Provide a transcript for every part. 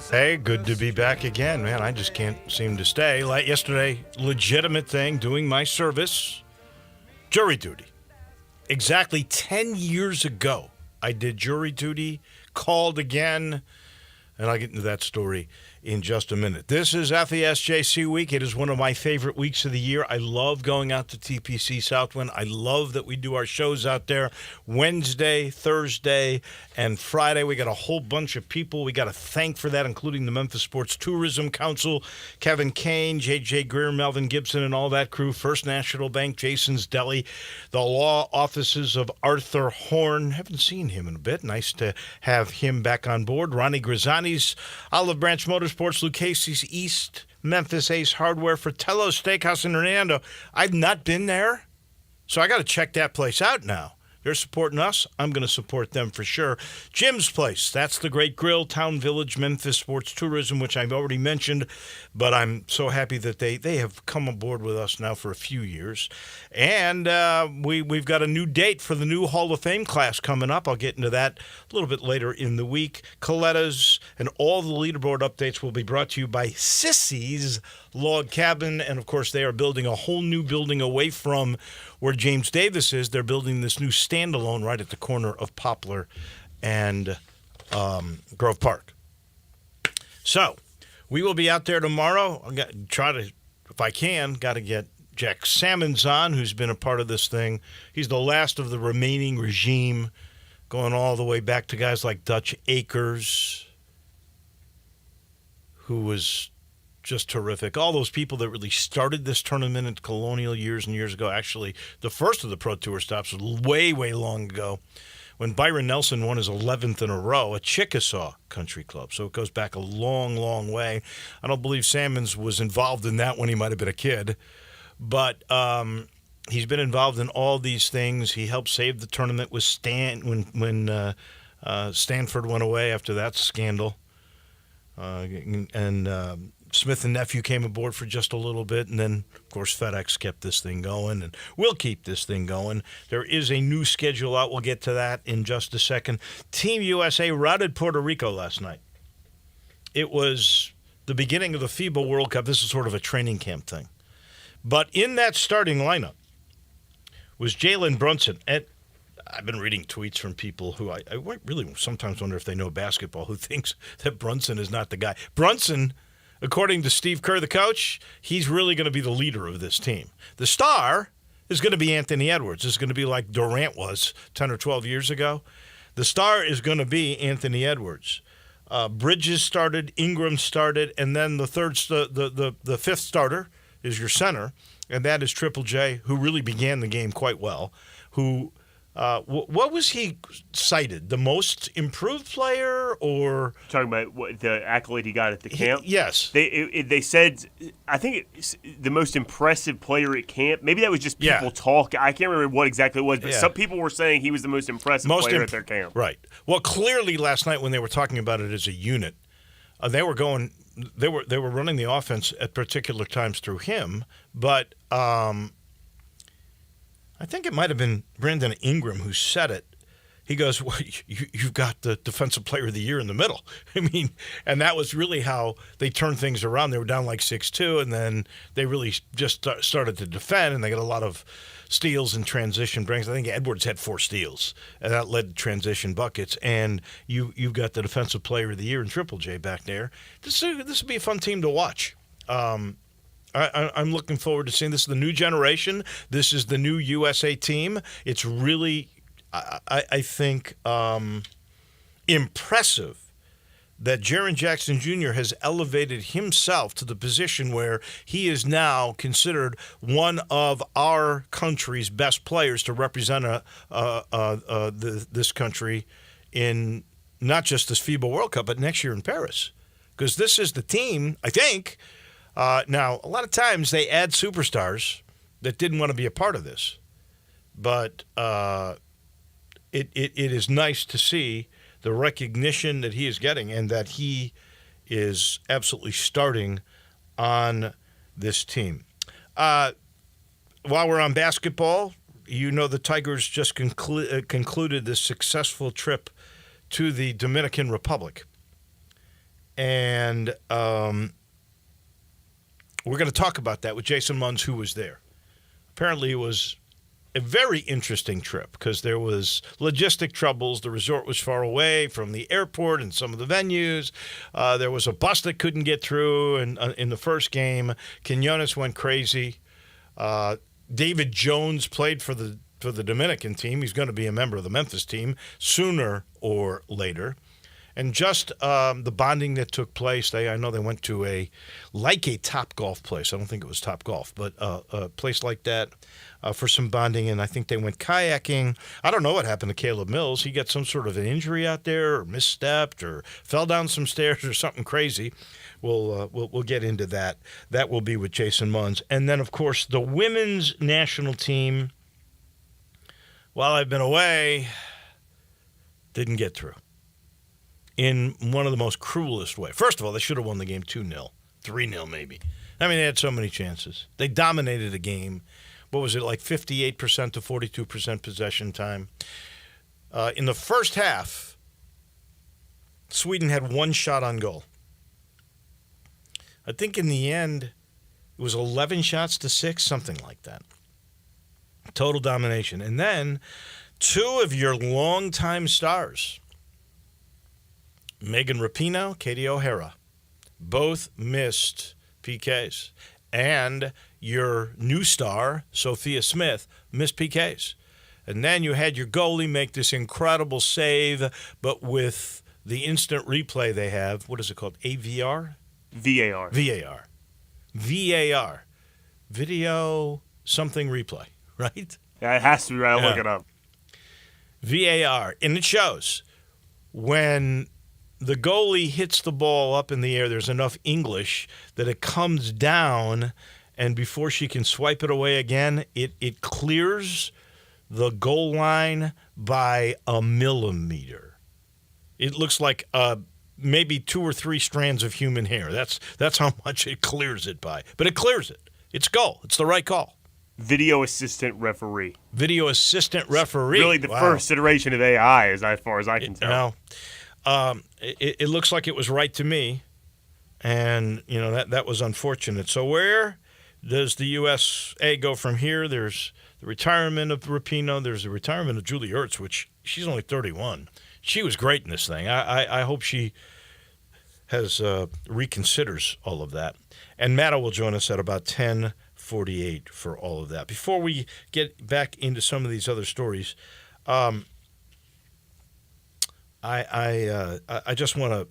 Hey, good to be back again, man. I just can't seem to stay. Like yesterday, legitimate thing, doing my service, jury duty. Exactly 10 years ago, I did jury duty, called again, and I'll get into that story in just a minute. This is FESJC week. It is one of my favorite weeks of the year. I love going out to TPC Southwind. I love that we do our shows out there Wednesday, Thursday, and Friday. We got a whole bunch of people we got to thank for that, including the Memphis Sports Tourism Council, Kevin Kane, J.J. Greer, Melvin Gibson, and all that crew, First National Bank, Jason's Deli, the law offices of Arthur Horn. Haven't seen him in a bit. Nice to have him back on board. Ronnie Grizzani's Olive Branch Motorsports, Lucchese's East, Memphis Ace Hardware, Fratello's Steakhouse in Hernando. I've not been there, so I got to check that place out now. They're supporting us. I'm going to support them for sure. Jim's Place, that's the Great Grill, Town Village, Memphis Sports Tourism, which I've already mentioned, but I'm so happy that they have come aboard with us now for a few years. And we've got a new date for the new Hall of Fame class coming up. I'll get into that a little bit later in the week. Coletta's and all the leaderboard updates will be brought to you by Sissy's Log Cabin. And, of course, they are building a whole new building away from where James Davis is. They're building this new standalone right at the corner of Poplar and Grove Park. So we will be out there tomorrow. I'll try to, if I can, got to get Jack Salmons on, who's been a part of this thing. He's the last of the remaining regime, going all the way back to guys like Dutch Akers, who was just terrific. All those people that really started this tournament at Colonial years and years ago. Actually, the first of the Pro Tour stops was way, way long ago when Byron Nelson won his 11th in a row at Chickasaw Country Club. So it goes back a long, long way. I don't believe Salmons was involved in that when he might have been a kid. But he's been involved in all these things. He helped save the tournament with when Stanford went away after that scandal. Smith and Nephew came aboard for just a little bit, and then, of course, FedEx kept this thing going, and we'll keep this thing going. There is a new schedule out. We'll get to that in just a second. Team USA routed Puerto Rico last night. It was the beginning of the FIBA World Cup. This is sort of a training camp thing. But in that starting lineup was Jalen Brunson. And I've been reading tweets from people who I really sometimes wonder if they know basketball, who thinks that Brunson is not the guy. Brunson, according to Steve Kerr, the coach, he's really going to be the leader of this team. The star is going to be Anthony Edwards. It's going to be like Durant was 10 or 12 years ago. The star is going to be Anthony Edwards. Bridges started, Ingram started, and then the fifth starter is your center, and that is Triple J, who really began the game quite well, who what was he cited? The most improved player, or talking about the accolade he got at the camp? Yes, they said. I think it's the most impressive player at camp. Maybe that was just people talk. I can't remember what exactly it was, but some people were saying he was the most impressive player at their camp. Right. Well, clearly last night when they were talking about it as a unit, they were going. They were running the offense at particular times through him, but. I think it might have been Brandon Ingram who said it. He goes, well, you've got the Defensive Player of the Year in the middle. I mean, and that was really how they turned things around. They were down like 6-2, and then they really just started to defend, and they got a lot of steals and transition brings. I think Edwards had 4 steals, and that led to transition buckets. And you've got the Defensive Player of the Year in Triple J back there. This will be a fun team to watch. I'm looking forward to seeing this. Is the new generation. This is the new USA team. It's really, I think, impressive that Jaren Jackson Jr. has elevated himself to the position where he is now considered one of our country's best players to represent this country in not just this FIBA World Cup, but next year in Paris. Because this is the team, I think. Now, a lot of times they add superstars that didn't want to be a part of this. But it is nice to see the recognition that he is getting and that he is absolutely starting on this team. While we're on basketball, you know the Tigers just concluded this successful trip to the Dominican Republic. And we're going to talk about that with Jason Munz, who was there. Apparently, it was a very interesting trip because there was logistic troubles. The resort was far away from the airport and some of the venues. There was a bus that couldn't get through in the first game. Quinones went crazy. David Jones played for the Dominican team. He's going to be a member of the Memphis team sooner or later. And just the bonding that took place, I know they went to a Top Golf place. I don't think it was Top Golf, but a place like that for some bonding. And I think they went kayaking. I don't know what happened to Caleb Mills. He got some sort of an injury out there, or misstepped, or fell down some stairs, or something crazy. We'll get into that. That will be with Jason Munz. And then, of course, the women's national team, while I've been away, didn't get through in one of the most cruelest ways. First of all, they should have won the game 2-0, 3-0 maybe. I mean, they had so many chances. They dominated the game. What was it, like 58% to 42% possession time? In the first half, Sweden had one shot on goal. I think in the end, it was 11 shots to 6, something like that. Total domination. And then two of your longtime stars, Megan Rapinoe, Katie O'Hara, both missed PKs. And your new star, Sophia Smith, missed PKs. And then you had your goalie make this incredible save, but with the instant replay they have, what is it called, AVR? VAR. VAR. Video something replay, right? Yeah, it has to be right. I'll look it up. VAR. And it shows when the goalie hits the ball up in the air, there's enough English that it comes down, and before she can swipe it away again, it clears the goal line by a millimeter. It looks like maybe 2 or 3 strands of human hair. That's how much it clears it by. But it clears it. It's goal. It's the right call. Video assistant referee. Video assistant referee. Really the first iteration of AI, as far as I can tell. It looks like it was right to me, and that was unfortunate. So where does the USA go from here? There's the retirement of Rapinoe. There's the retirement of Julie Ertz, which she's only 31. She was great in this thing. I hope she has reconsiders all of that. And Matto will join us at about 10:48 for all of that. Before we get back into some of these other stories, I just want to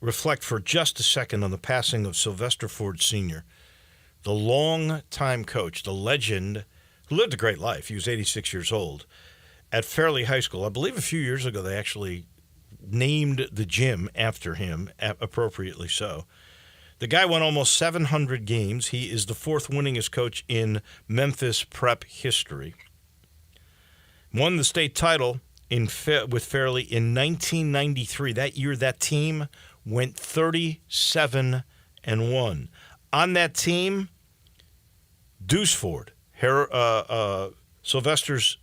reflect for just a second on the passing of Sylvester Ford Sr., the long-time coach, the legend, who lived a great life. He was 86 years old at Fairleigh High School. I believe a few years ago they actually named the gym after him, appropriately so. The guy won almost 700 games. He is the 4th winningest coach in Memphis prep history. Won the state title with Fairleigh in 1993. That year, that team went 37-1. On that team, Deuce Ford, Sylvester's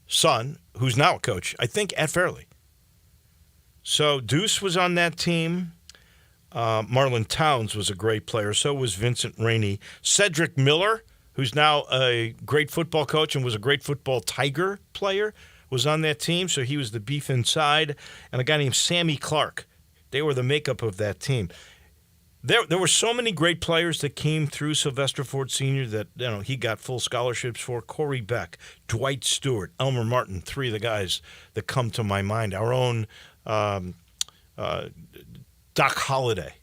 son, who's now a coach, I think, at Fairleigh. So Deuce was on that team. Marlon Towns was a great player. So was Vincent Rainey. Cedric Miller, who's now a great football coach and was a great football Tiger player, was on that team. So he was the beef inside. And a guy named Sammy Clark. They were the makeup of that team. There were so many great players that came through Sylvester Ford Sr. that he got full scholarships for. Corey Beck, Dwight Stewart, Elmer Martin, 3 of the guys that come to my mind. Our own Doc Holliday,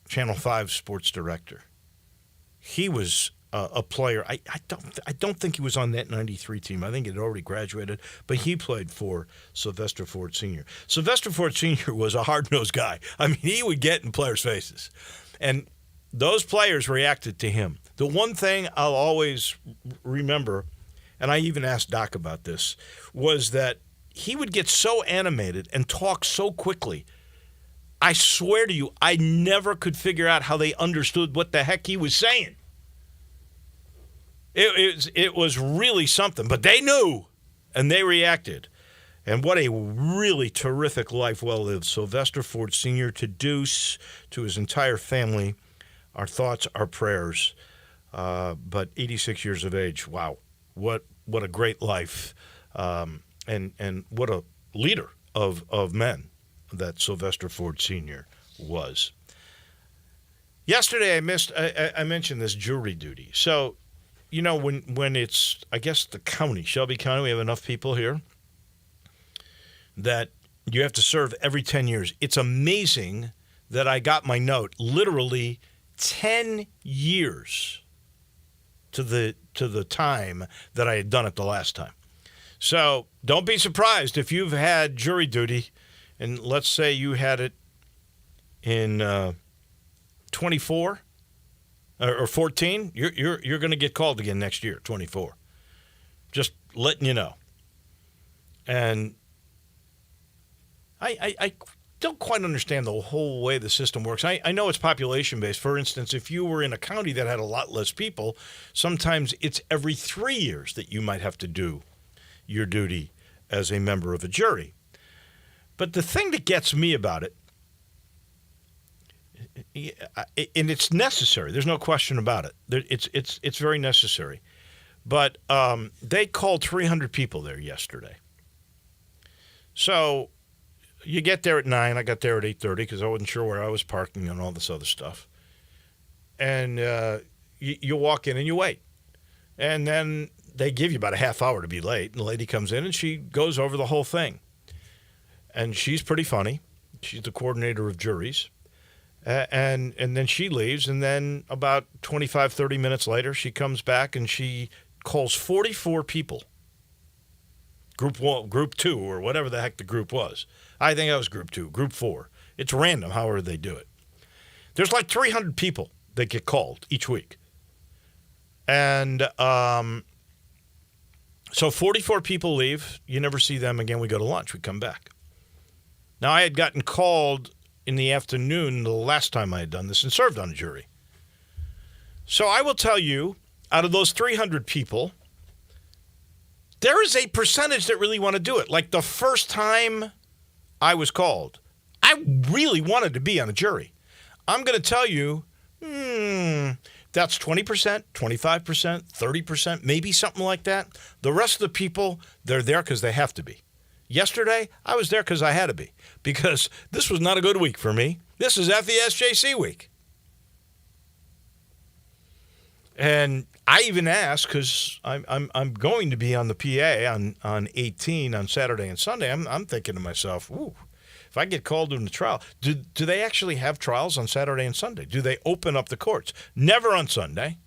Channel 5 sports director. He was a player. I don't think he was on that 93 team. I think he had already graduated, but he played for Sylvester Ford Sr. Sylvester Ford Sr. was a hard-nosed guy. I mean, he would get in players' faces, and those players reacted to him. The one thing I'll always remember, and I even asked Doc about this, was that he would get so animated and talk so quickly. I swear to you, I never could figure out how they understood what the heck he was saying. It was really something, but they knew, and they reacted. And what a really terrific life well lived. Sylvester Ford Sr. to Deuce, to his entire family, our thoughts, our prayers. But 86 years of age, wow, what a great life, and what a leader of men that Sylvester Ford Sr. was. Yesterday I mentioned this jury duty. So, when it's, I guess, the county, Shelby County, we have enough people here that you have to serve every 10 years. It's amazing that I got my note literally 10 years to the time that I had done it the last time. So don't be surprised if you've had jury duty, and let's say you had it in 24 or 14. You're going to get called again next year, 24. Just letting you know. And I don't quite understand the whole way the system works. I know it's population-based. For instance, if you were in a county that had a lot less people, sometimes it's every 3 years that you might have to do your duty as a member of a jury. But the thing that gets me about it, and it's necessary, there's no question about it. It's very necessary. But they called 300 people there yesterday. So you get there at 9. I got there at 8:30 because I wasn't sure where I was parking and all this other stuff. And you walk in and you wait. And then they give you about a half hour to be late. And the lady comes in and she goes over the whole thing. And she's pretty funny. She's the coordinator of juries. And then she leaves. And then about 25, 30 minutes later, she comes back and she calls 44 people. Group 1, Group 2, or whatever the heck the group was. I think that was Group 2, Group 4. It's random, however they do it. There's like 300 people that get called each week. And so 44 people leave. You never see them again. We go to lunch. We come back. Now, I had gotten called in the afternoon the last time I had done this and served on a jury. So I will tell you, out of those 300 people, there is a percentage that really want to do it. Like the first time I was called, I really wanted to be on a jury. I'm going to tell you, that's 20%, 25%, 30%, maybe something like that. The rest of the people, they're there because they have to be. Yesterday, I was there because I had to be, because this was not a good week for me. This is FESJC week. And I even asked, because I'm going to be on the PA on 18 on Saturday and Sunday. I'm thinking to myself, ooh, if I get called in the trial, do they actually have trials on Saturday and Sunday? Do they open up the courts? Never on Sunday.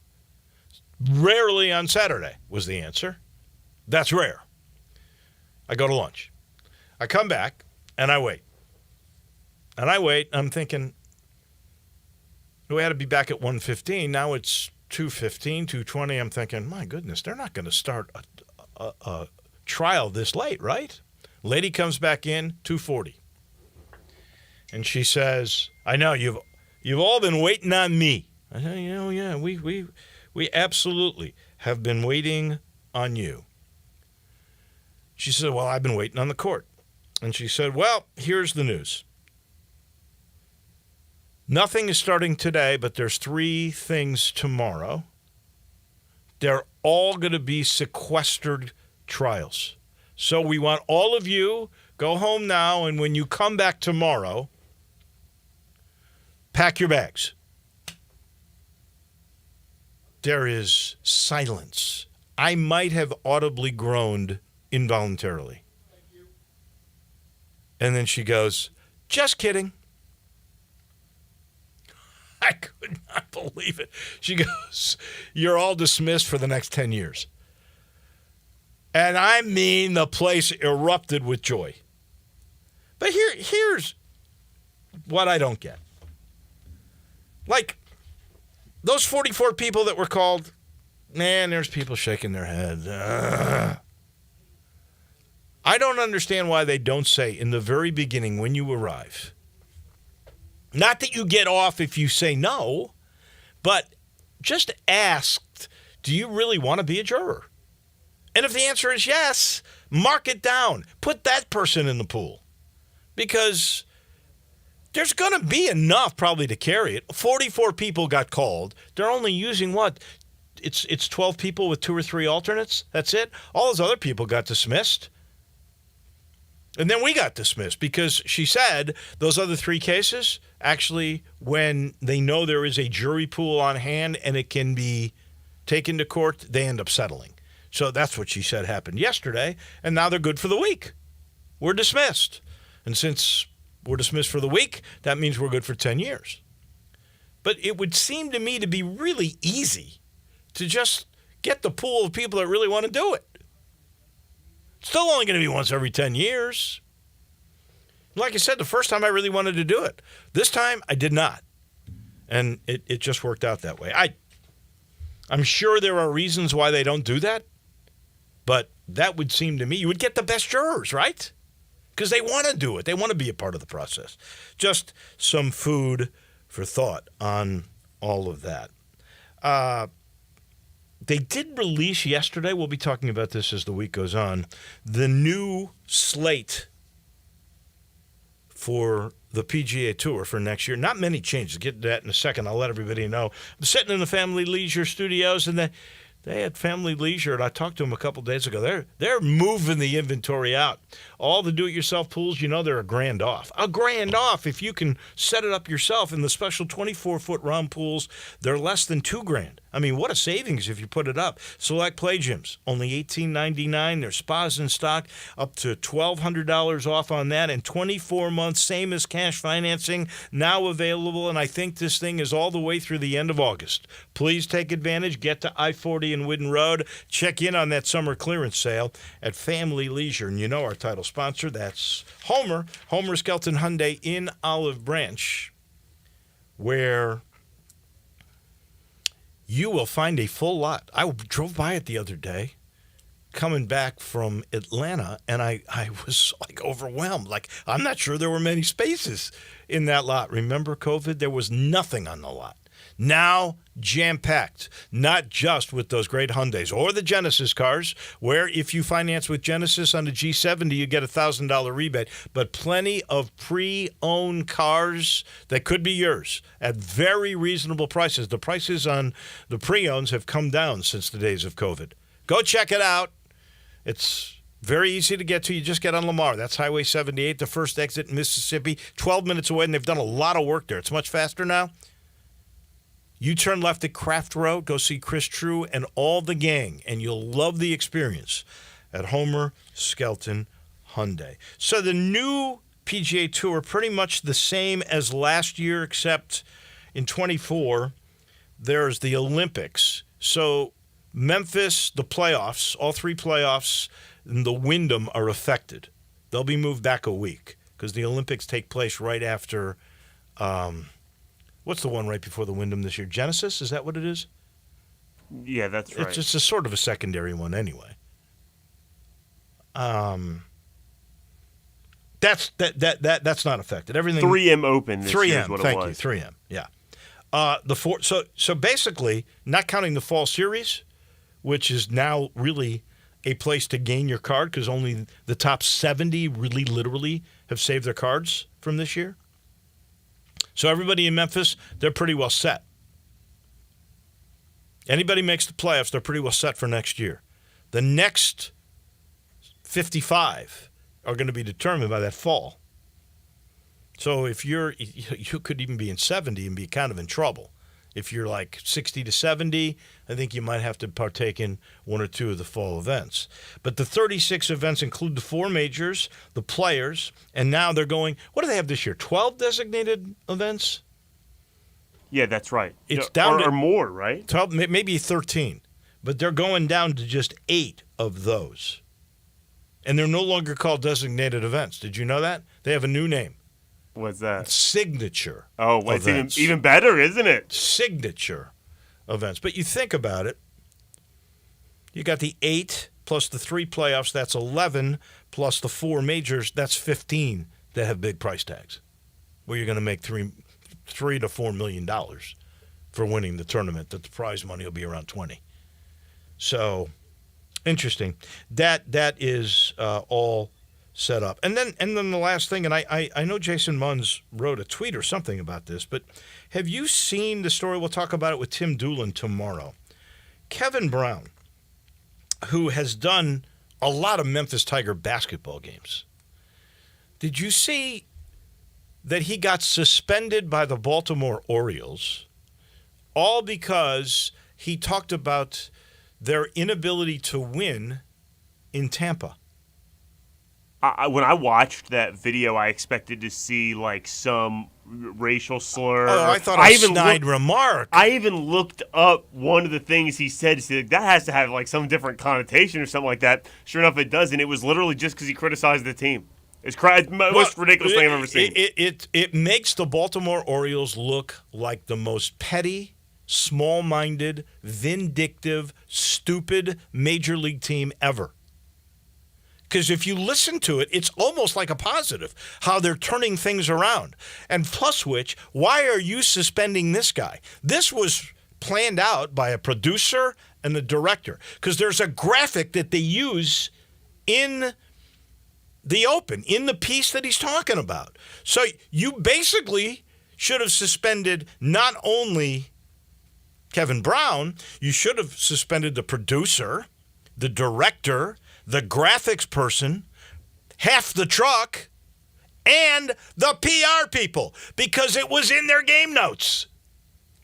Rarely on Saturday was the answer. That's rare. I go to lunch. I come back, and I wait. And I wait. I'm thinking, we had to be back at 1:15. Now it's 2:15, 2:20. I'm thinking, my goodness, they're not going to start a trial this late, right? Lady comes back in, 2:40. And she says, I know, you've all been waiting on me. I said, yeah, we absolutely have been waiting on you. She said, well, I've been waiting on the court. And she said, well, here's the news. Nothing is starting today, but there's 3 things tomorrow. They're all going to be sequestered trials. So we want all of you, go home now, and when you come back tomorrow, pack your bags. There is silence. I might have audibly groaned involuntarily. And then she goes, just kidding. I could not believe it. She goes, you're all dismissed for the next 10 years. And I mean, the place erupted with joy. But here's what I don't get. Like, those 44 people that were called, man, there's people shaking their head. I don't understand why they don't say in the very beginning when you arrive, not that you get off if you say no, but just ask, do you really want to be a juror? And if the answer is yes, Mark it down. Put that person in the pool. Because there's going to be enough probably to carry it. 44 people got called. They're only using what? It's 12 people with 2 or 3 alternates. That's it. All those other people got dismissed. And then we got dismissed because she said those other 3 cases, actually, when they know there is a jury pool on hand and it can be taken to court, they end up settling. So that's what she said happened yesterday, and now they're good for the week. We're dismissed. And since we're dismissed for the week, that means we're good for 10 years. But it would seem to me to be really easy to just get the pool of people that really want to do it. Still only going to be once every 10 years. Like I said, the first time I really wanted to do it. This time, I did not. And it just worked out that way. I'm sure there are reasons why they don't do that. But that would seem to me, you would get the best jurors, right? Because they want to do it. They want to be a part of the process. Just some food for thought on all of that. They did release yesterday, we'll be talking about this as the week goes on, the new slate for the PGA Tour for next year. Not many changes. Get to that in a second. I'll let everybody know. I'm sitting in the Family Leisure studios, and they had Family Leisure, and I talked to them a couple days ago. They're moving the inventory out. All the do-it-yourself pools, they're $1,000 off. $1,000 off if you can set it up yourself. In the special 24-foot round pools, they're less than $2,000. I mean, what a savings if you put it up. Select play gyms, only $18.99. There's spas in stock, up to $1,200 off on that, and 24 months, same as cash financing, now available, and I think this thing is all the way through the end of August. Please take advantage. Get to I-40 and Whidden Road. Check in on that summer clearance sale at Family Leisure, and our title sponsor, that's Homer Skelton Hyundai in Olive Branch, where you will find a full lot. I drove by it the other day coming back from Atlanta, and I was overwhelmed. I'm not sure there were many spaces in that lot. Remember COVID? There was nothing on the lot. Now, jam-packed, not just with those great Hyundais or the Genesis cars, where if you finance with Genesis on the G70, you get a $1,000 rebate, but plenty of pre-owned cars that could be yours at very reasonable prices. The prices on the pre-owns have come down since the days of COVID. Go check it out. It's very easy to get to. You just get on Lamar. That's Highway 78, the first exit in Mississippi, 12 minutes away, and they've done a lot of work there. It's much faster now. You turn left at Craft Road, go see Chris True and all the gang, and you'll love the experience at Homer Skelton Hyundai. So the new PGA Tour, pretty much the same as last year, except in 24, there's the Olympics. So Memphis, the playoffs, all 3 playoffs, and the Wyndham are affected. They'll be moved back a week because the Olympics take place right after what's the one right before the Wyndham this year? Genesis? Is that what it is? Yeah, that's right. It's just a sort of a secondary one anyway. That's not affected. Everything 3M Open this 3M, year is what thank it was. you, 3M, yeah. So basically, not counting the fall series, which is now really a place to gain your card because only the top 70 really literally have saved their cards from this year. So everybody in Memphis, they're pretty well set. Anybody makes the playoffs, they're pretty well set for next year. The next 55 are going to be determined by that fall. So if you could even be in 70 and be kind of in trouble. If you're like 60 to 70, I think you might have to partake in 1 or 2 of the fall events. But the 36 events include the 4 majors, the players, and now they're going, what do they have this year, 12 designated events? Yeah, that's right. It's down or more, right? 12, maybe 13. But they're going down to just 8 of those. And they're no longer called designated events. Did you know that? They have a new name. What's that? Signature. Oh, well, it's even better, isn't it? Signature events. But you think about it, you got the 8 plus the 3 playoffs, that's 11, plus the 4 majors, that's 15 that have big price tags, where you're going to make $3 to $4 million for winning the tournament, that the prize money will be around 20. So Interesting. That is all set up. And then the last thing, and I know Jason Munz wrote a tweet or something about this, but have you seen the story? We'll talk about it with Tim Doolin tomorrow. Kevin Brown, who has done a lot of Memphis Tiger basketball games. Did you see that he got suspended by the Baltimore Orioles all because he talked about their inability to win in Tampa? When I watched that video, I expected to see like some racial slur. Oh, I thought a snide remark. I even looked up one of the things he said. That has to have like some different connotation or something like that. Sure enough, it does, and it was literally just because he criticized the team. It's the most ridiculous thing I've ever seen. It makes the Baltimore Orioles look like the most petty, small-minded, vindictive, stupid major league team ever. Because if you listen to it, it's almost like a positive, how they're turning things around. And plus which, why are you suspending this guy? This was planned out by a producer and the director. Because there's a graphic that they use in the open, in the piece that he's talking about. So you basically should have suspended not only Kevin Brown, you should have suspended the producer, the director, the graphics person, half the truck, and the PR people, because it was in their game notes.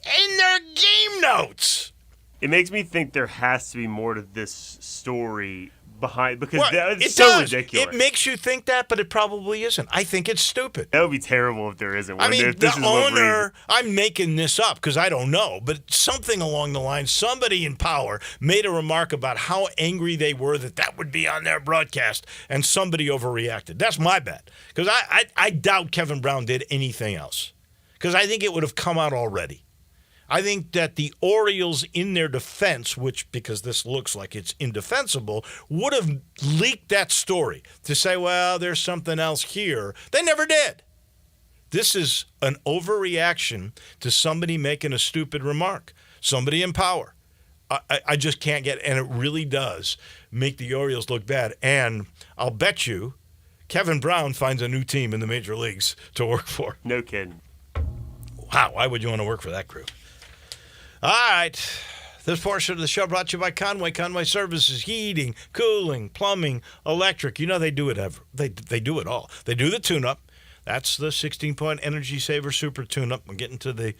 In their game notes. It makes me think there has to be more to this story behind, because it's so ridiculous. It makes you think that, but it probably isn't. I think it's stupid. That would be terrible if there isn't. I mean, the owner, I'm making this up because I don't know, but something along the line, somebody in power made a remark about how angry they were that would be on their broadcast, and somebody overreacted. That's my bet, because I doubt Kevin Brown did anything else, because I think it would have come out already. I think that the Orioles, in their defense, which, because this looks like it's indefensible, would have leaked that story to say, well, there's something else here. They never did. This is an overreaction to somebody making a stupid remark, somebody in power. I just can't get it, and it really does make the Orioles look bad. And I'll bet you Kevin Brown finds a new team in the major leagues to work for. No kidding. Wow, why would you want to work for that crew? All right. This portion of the show brought to you by Conway. Conway Services, heating, cooling, plumbing, electric. You know they do it they do it all. They do the tune-up. That's the 16-point Energy Saver Super Tune-up. We're getting to the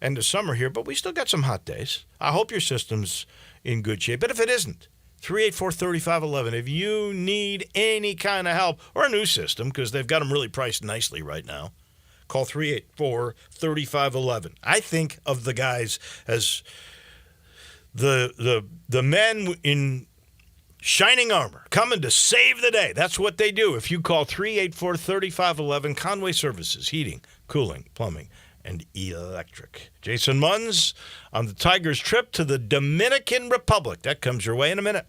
end of summer here, but we still got some hot days. I hope your system's in good shape. But if it isn't, 384-3511. If you need any kind of help, or a new system, because they've got them really priced nicely right now, call 384-3511. I think of the guys as the men in shining armor coming to save the day. That's what they do. If you call 384-3511, Conway Services, heating, cooling, plumbing, and electric. Jason Munz on the Tigers' trip to the Dominican Republic. That comes your way in a minute.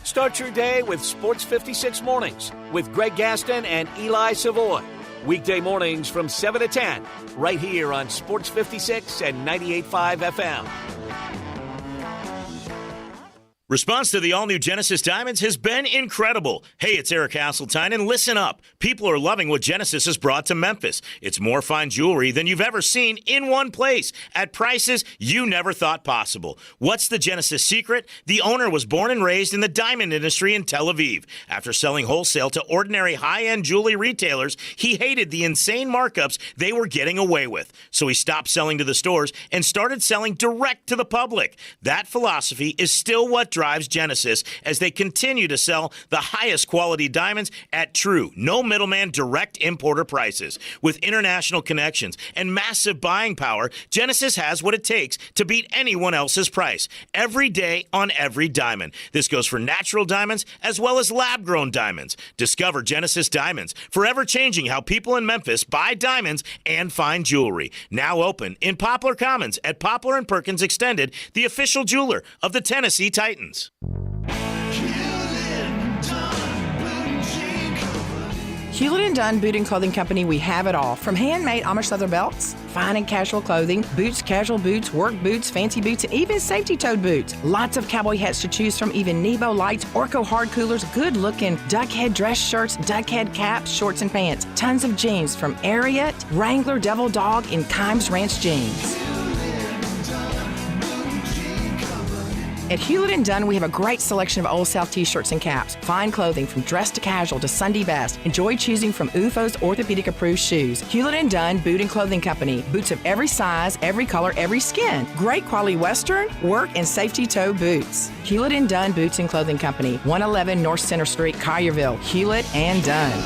Start your day with Sports 56 Mornings with Greg Gaston and Eli Savoy. Weekday mornings from 7 to 10, right here on Sports 56 and 98.5 FM. Response to the all-new Genesis Diamonds has been incredible. Hey, it's Eric Hasseltine, and listen up. People are loving what Genesis has brought to Memphis. It's more fine jewelry than you've ever seen in one place at prices you never thought possible. What's the Genesis secret? The owner was born and raised in the diamond industry in Tel Aviv. After selling wholesale to ordinary high-end jewelry retailers, he hated the insane markups they were getting away with. So he stopped selling to the stores and started selling direct to the public. That philosophy is still what drives Genesis as they continue to sell the highest quality diamonds at true, no middleman direct importer prices. With international connections and massive buying power, Genesis has what it takes to beat anyone else's price every day on every diamond. This goes for natural diamonds as well as lab-grown diamonds. Discover Genesis Diamonds, forever changing how people in Memphis buy diamonds and fine jewelry. Now open in Poplar Commons at Poplar & Perkins Extended, the official jeweler of the Tennessee Titans. Hewlett & Dunn Boot and Clothing Company, we have it all. From handmade Amish leather belts, fine and casual clothing, boots, casual boots, work boots, fancy boots, and even safety-toed boots. Lots of cowboy hats to choose from, even Nebo lights, Orco hard coolers, good-looking duck head dress shirts, duck head caps, shorts, and pants. Tons of jeans from Ariat, Wrangler, Devil Dog, and Kimes Ranch jeans. At Hewlett & Dunn, we have a great selection of Old South t-shirts and caps, fine clothing from dress to casual to Sunday best. Enjoy choosing from UFO's orthopedic-approved shoes. Hewlett & Dunn Boot and Clothing Company. Boots of every size, every color, every skin. Great quality Western, work, and safety toe boots. Hewlett & Dunn Boots and Clothing Company. 111 North Center Street, Collierville. Hewlett & Dunn.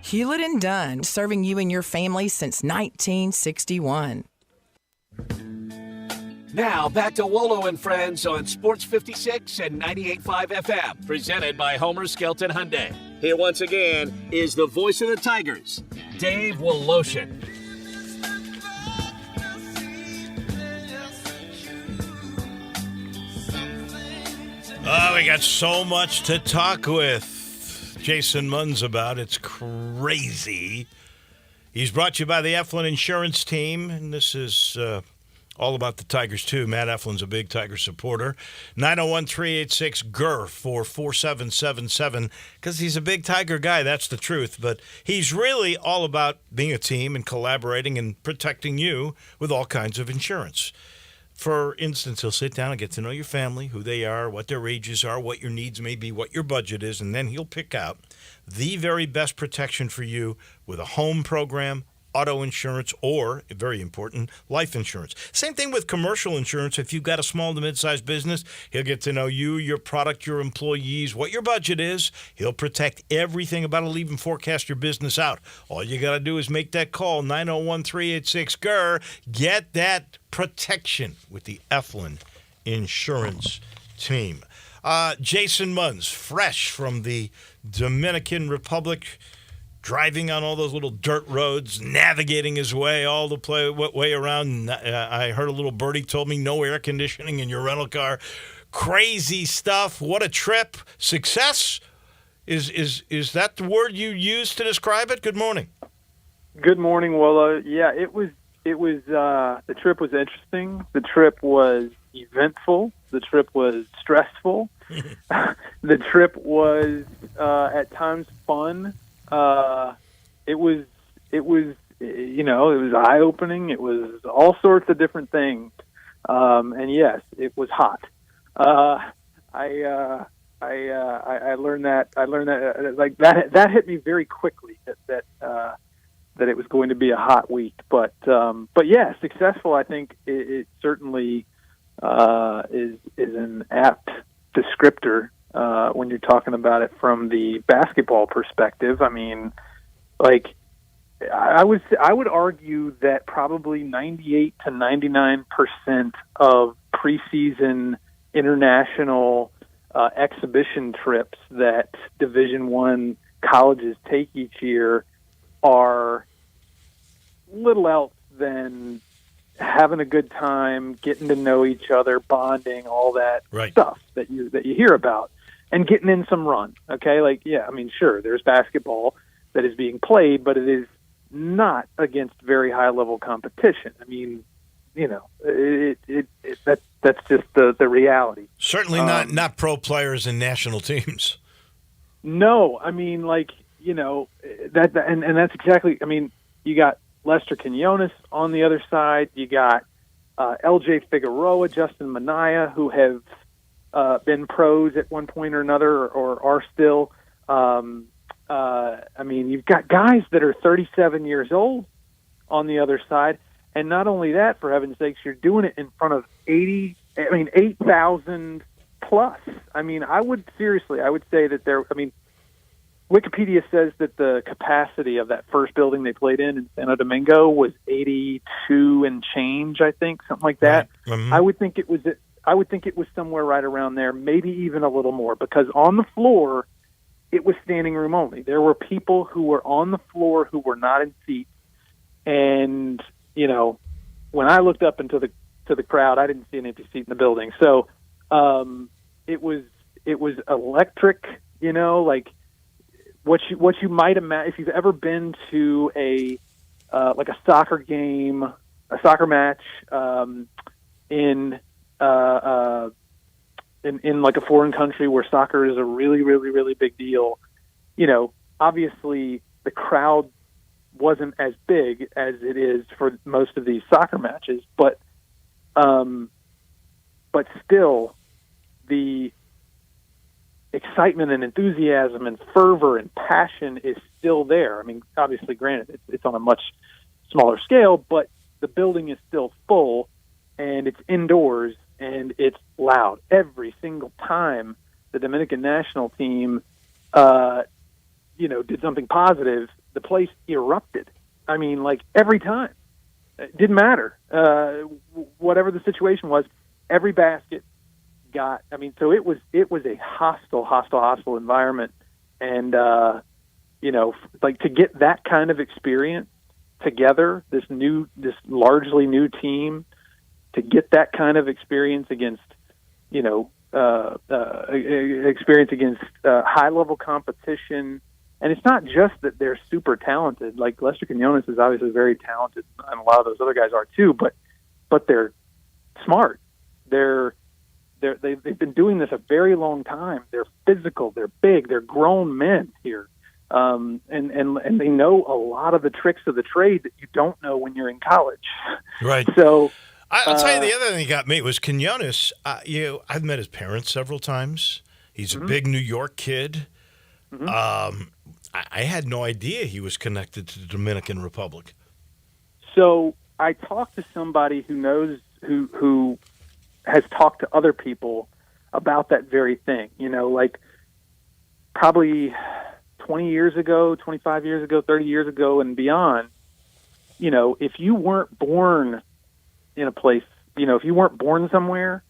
Hewlett & Dunn, serving you and your family since 1961. Now back to Wolo and Friends on Sports 56 and 98.5 FM, presented by Homer Skelton Hyundai. Here once again is the voice of the Tigers, Dave Woloshin. Oh, we got so much to talk with Jason Munz about. It's crazy. He's brought to you by the Eflin Insurance Team, and this is all about the Tigers, too. Matt Eflin's a big Tiger supporter. 901-386-GUR for 4777, because he's a big Tiger guy, that's the truth. But he's really all about being a team and collaborating and protecting you with all kinds of insurance. For instance, he'll sit down and get to know your family, who they are, what their ages are, what your needs may be, what your budget is, and then he'll pick out the very best protection for you with a home program, auto insurance, or, very important, life insurance. Same thing with commercial insurance. If you've got a small to mid-sized business, he'll get to know you, your product, your employees, what your budget is. He'll protect everything about it. He'll even forecast your business out. All you got to do is make that call, 901-386-GUR. Get that protection with the Eflin Insurance Team. Jason Munz, fresh from the Dominican Republic, driving on all those little dirt roads, navigating his way all the way around. I heard a little birdie told me no air conditioning in your rental car. Crazy stuff. What a trip. Success? Is that the word you use to describe it? Good morning. Good morning, Wolo. Yeah, it was. The trip was interesting. The trip was eventful. The trip was stressful. The trip was at times fun. It was eye-opening. It was all sorts of different things. And yes, it was hot. I learned that, like that hit me very quickly that it was going to be a hot week, but yeah, successful. I think it certainly is an apt descriptor when you're talking about it from the basketball perspective. I mean, like I would argue that probably 98 to 99% of preseason international exhibition trips that Division I colleges take each year are little else than having a good time, getting to know each other, bonding, all that stuff that you hear about, and getting in some run. Okay, like yeah, I mean, sure, there's basketball that is being played, but it is not against very high level competition. I mean, you know, that's just the reality. Certainly not pro players and national teams. No, I mean, like, you know, and that's exactly. I mean, you got Lester Quinones on the other side. You got L.J. Figueroa, Justin Minaya, who have been pros at one point or another, or are still. I mean, you've got guys that are 37 years old on the other side, and not only that, for heaven's sakes, you're doing it in front of 8,000 plus. I mean, I would say that there. I mean, Wikipedia says that the capacity of that first building they played in Santo Domingo was 82 and change. I think something like that. Right. Mm-hmm. I would think it was somewhere right around there, maybe even a little more, because on the floor it was standing room only. There were people who were on the floor who were not in seats, and you know, when I looked up into the crowd, I didn't see an empty seat in the building. So it was it was electric. You know, like what you might imagine if you've ever been to a like a soccer game, a soccer match in like a foreign country where soccer is a really, really, really big deal. You know, obviously the crowd wasn't as big as it is for most of these soccer matches, but still the excitement and enthusiasm and fervor and passion is still there. I mean, obviously, granted, it's on a much smaller scale, but the building is still full, and it's indoors, and it's loud. Every single time the Dominican national team, did something positive, the place erupted. I mean, like, every time. It didn't matter. Whatever the situation was, every basket got, I mean, so it was a hostile environment. And, like, to get that kind of experience together, this largely new team, to get that kind of experience against, high level competition. And it's not just that they're super talented. Like, Lester Quinones is obviously very talented, and a lot of those other guys are too. But they're smart. They've been doing this a very long time. They're physical. They're big. They're grown men here, and they know a lot of the tricks of the trade that you don't know when you're in college. Right. So I'll tell you, the other thing that got me was Quinones. I've met his parents several times. He's a big New York kid. Mm-hmm. I had no idea he was connected to the Dominican Republic. So I talked to somebody who knows who has talked to other people about that very thing. You know, like probably 20 years ago, 25 years ago, 30 years ago, and beyond. You know, if you weren't born in a place, if you weren't born somewhere,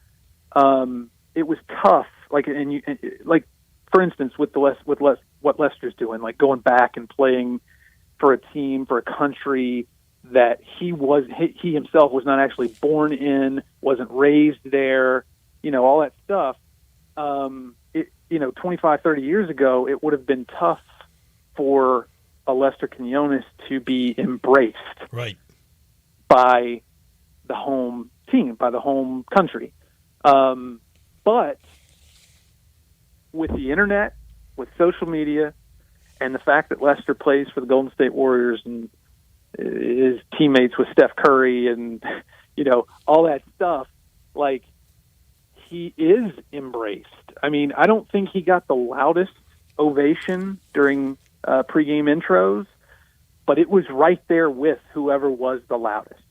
it was tough. Like, for instance, with what Lester's doing, like going back and playing for a team, for a country that he himself was not actually born in, wasn't raised there, all that stuff. 25, 30 years ago, it would have been tough for a Lester Quinones to be embraced right by the home team, by the home country. But with the internet, with social media, and the fact that Lester plays for the Golden State Warriors and is teammates with Steph Curry and, all that stuff, like, he is embraced. I mean, I don't think he got the loudest ovation during pregame intros, but it was right there with whoever was the loudest.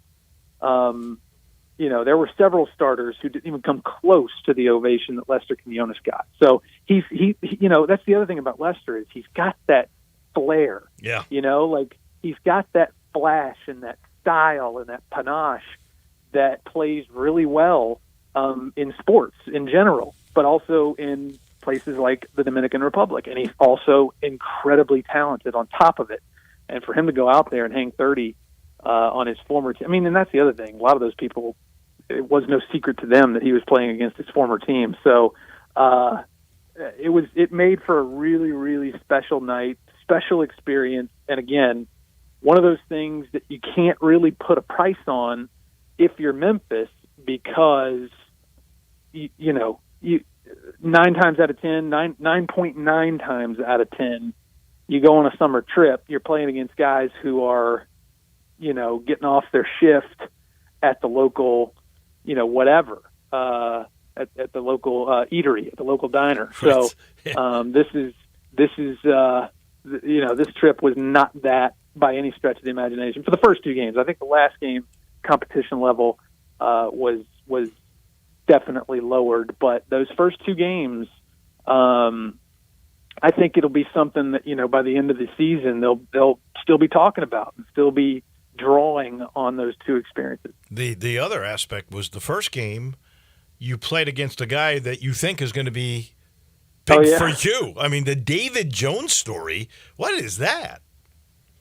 There were several starters who didn't even come close to the ovation that Lester Quinones got. So he that's the other thing about Lester is he's got that flair. Yeah. Like he's got that flash and that style and that panache that plays really well in sports in general, but also in places like the Dominican Republic. And he's also incredibly talented on top of it. And for him to go out there and hang 30 on his former team, I mean, and that's the other thing. A lot of those people, it was no secret to them that he was playing against his former team. So it made for a really, really special night, special experience. And again, one of those things that you can't really put a price on if you're Memphis, because you 9 times out of 10, 9.9 times out of 10, you go on a summer trip, you're playing against guys who are, getting off their shift at the local, whatever, at the local eatery, at the local diner. So this trip was not that by any stretch of the imagination for the first 2 games. I think the last game, competition level was definitely lowered, but those first 2 games, I think it'll be something that by the end of the season they'll still be talking about and still be drawing on those 2 experiences. The other aspect was the first game you played against a guy that you think is going to be big for you. I mean, the David Jones story. What is that?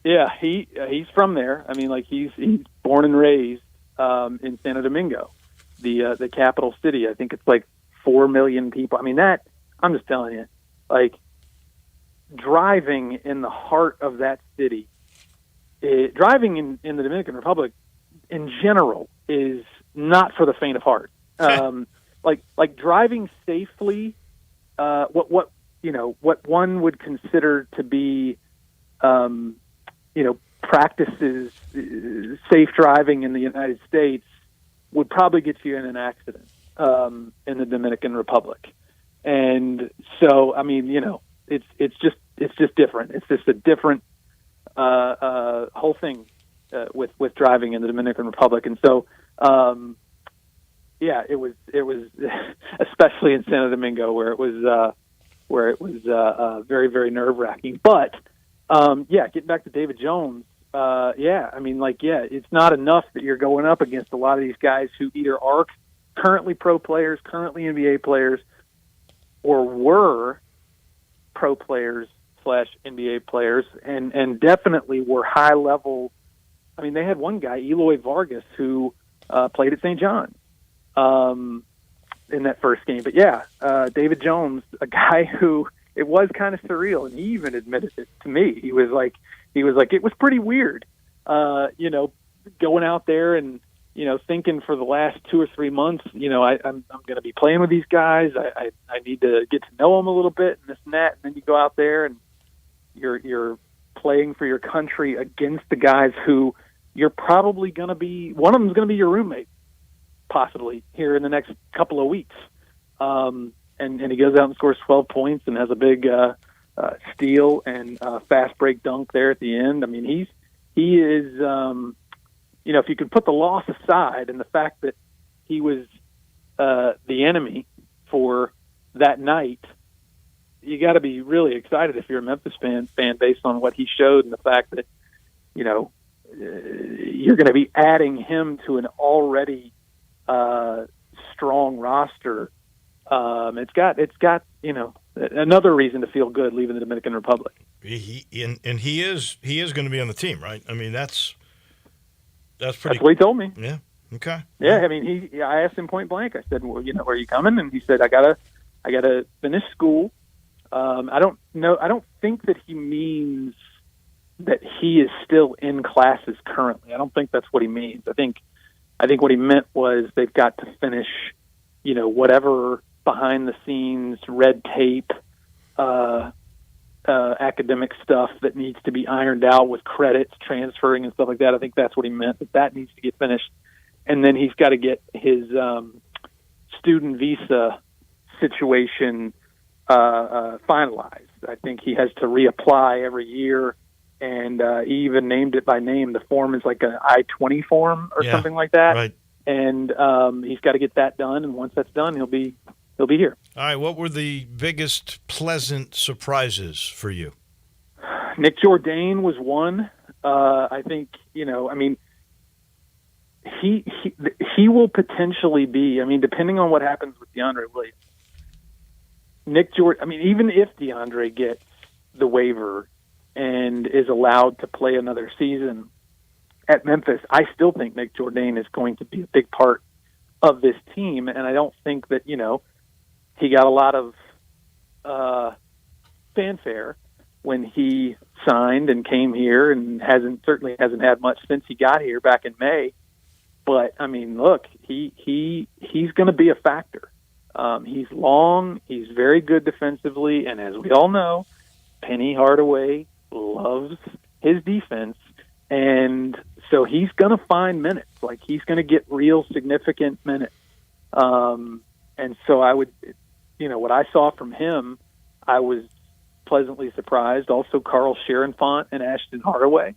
Yeah, he's from there. I mean, like he's born and raised in Santo Domingo, the capital city. I think it's like 4 million people. I mean, I'm just telling you, like, driving in the heart of that city, driving in the Dominican Republic in general is not for the faint of heart. Like driving safely, what one would consider to be, practices, safe driving in the United States would probably get you in an accident in the Dominican Republic. And so, I mean, it's just different. It's just a different whole thing with driving in the Dominican Republic. And so, it was especially in Santo Domingo where it was very, very nerve wracking. But getting back to David Jones, it's not enough that you're going up against a lot of these guys who either are currently pro players, currently NBA players, or were pro players / NBA players, and definitely were high level. I mean, they had one guy, Eloy Vargas, who played at St. John's in that first game. But David Jones, a guy who it was kind of surreal, and he even admitted it to me. He was like, it was pretty weird, going out there and thinking for the last 2 or 3 months, I'm going to be playing with these guys. I need to get to know them a little bit and this and that. And then you go out there and you're playing for your country against the guys who you're probably going to be. One of them is going to be your roommate, possibly here in the next couple of weeks. And he goes out and scores 12 points and has a big steal and fast break dunk there at the end. I mean, he is. If you could put the loss aside and the fact that he was the enemy for that night, you got to be really excited if you're a Memphis fan based on what he showed and the fact that you're going to be adding him to an already strong roster. It's got another reason to feel good leaving the Dominican Republic. He is going to be on the team, right? I mean, that's pretty. That's what he told me. Yeah. Okay. Yeah. I mean, I asked him point blank. I said, well, are you coming? And he said, I gotta finish school. I don't know. I don't think that he means that he is still in classes currently. I don't think that's what he means. I think what he meant was they've got to finish, whatever behind the scenes red tape, academic stuff that needs to be ironed out with credits, transferring and stuff like that. I think that's what he meant, that needs to get finished. And then he's got to get his student visa situation finalized. I think he has to reapply every year, and he even named it by name. The form is like an I-20 form or something like that. Right. And he's got to get that done, and once that's done, he'll be here. All right, what were the biggest pleasant surprises for you? Nick Jourdain was one. I think, he will potentially be, depending on what happens with DeAndre Williams. Even if DeAndre gets the waiver and is allowed to play another season at Memphis, I still think Nick Jourdain is going to be a big part of this team, and I don't think that, he got a lot of fanfare when he signed and came here, and certainly hasn't had much since he got here back in May. But look, he's going to be a factor. He's long, he's very good defensively, and as we all know, Penny Hardaway loves his defense, and so he's going to find minutes. Like, he's going to get real significant minutes. And so I would. What I saw from him, I was pleasantly surprised. Also, Carl Scherenfant and Ashton Hardaway,